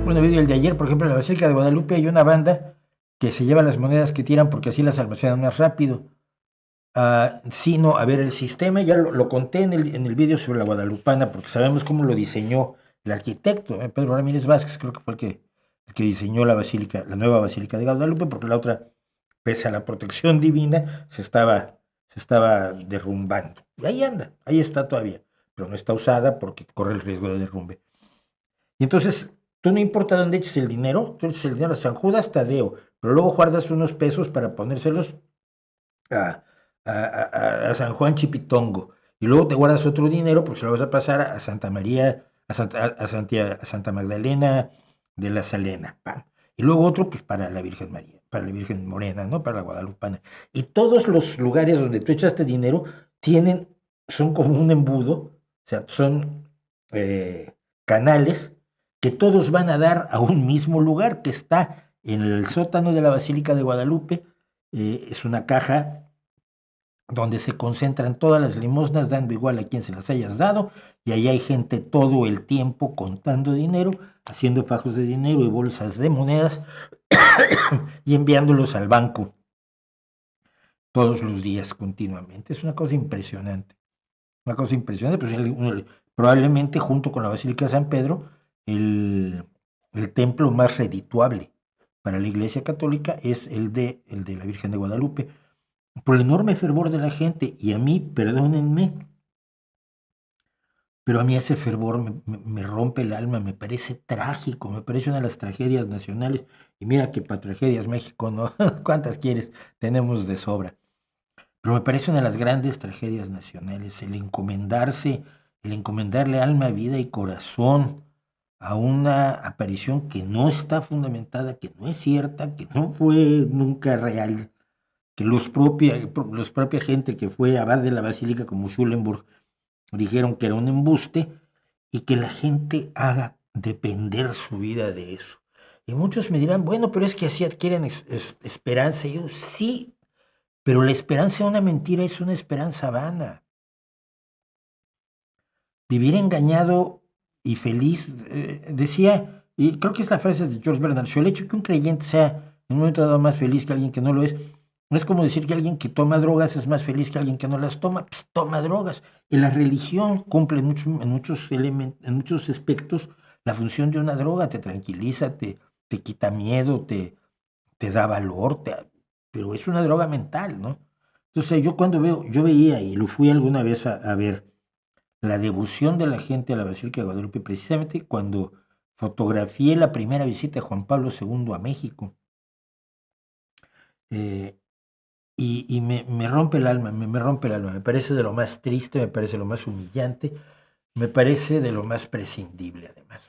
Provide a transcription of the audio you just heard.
Bueno, vi el de ayer, por ejemplo, en la Basílica de Guadalupe hay una banda que se lleva las monedas que tiran porque así las almacenan más rápido. Sí, no, a ver, el sistema ya lo conté en el vídeo sobre la Guadalupana, porque sabemos cómo lo diseñó el arquitecto, Pedro Ramírez Vázquez, creo que fue el que diseñó la basílica, la nueva Basílica de Guadalupe, porque la otra, pese a la protección divina, se estaba derrumbando. Y ahí anda, ahí está todavía, pero no está usada porque corre el riesgo de derrumbe. Y entonces, tú no importa dónde eches el dinero, tú eches el dinero a San Judas Tadeo, pero luego guardas unos pesos para ponérselos a, a San Juan Chipitongo. Y luego te guardas otro dinero porque se lo vas a pasar a Santa María, a Santa Magdalena de la Salena. ¡Pam! Y luego otro pues para la Virgen María, para la Virgen Morena, ¿no? Para la Guadalupana. Y todos los lugares donde tú echaste dinero son como un embudo, o sea, son canales que todos van a dar a un mismo lugar que está en el sótano de la Basílica de Guadalupe. Es una caja donde se concentran todas las limosnas, dando igual a quien se las hayas dado, y ahí hay gente todo el tiempo contando dinero, haciendo fajos de dinero y bolsas de monedas y enviándolos al banco todos los días continuamente. Es una cosa impresionante, pues probablemente junto con la Basílica de San Pedro, el templo más redituable para la Iglesia Católica es el de la Virgen de Guadalupe, por el enorme fervor de la gente, y a mí, perdónenme, pero a mí ese fervor me rompe el alma, me parece trágico, me parece una de las tragedias nacionales, y mira que para tragedias México, ¿no? ¿Cuántas quieres? Tenemos de sobra. Pero me parece una de las grandes tragedias nacionales, el encomendarle alma, vida y corazón a una aparición que no está fundamentada, que no es cierta, que no fue nunca real, que los propia gente que fue abad de la basílica como Schulenburg dijeron que era un embuste, y que la gente haga depender su vida de eso. Y muchos me dirán, bueno, pero es que así adquieren esperanza. Y yo, sí, pero la esperanza de una mentira es una esperanza vana. Vivir engañado y feliz, decía, y creo que es la frase de George Bernard Shaw, el hecho que un creyente sea en un momento dado más feliz que alguien que no lo es como decir que alguien que toma drogas es más feliz que alguien que no las toma, pues toma drogas. Y la religión cumple en muchos aspectos la función de una droga, te tranquiliza, te quita miedo, te da valor, pero es una droga mental, ¿no? Entonces yo veía y lo fui alguna vez a ver la devoción de la gente a la Basílica de Guadalupe, precisamente cuando fotografié la primera visita de Juan Pablo II a México. Eh, y me rompe el alma, me rompe el alma, me parece de lo más triste, me parece de lo más humillante, me parece de lo más prescindible además.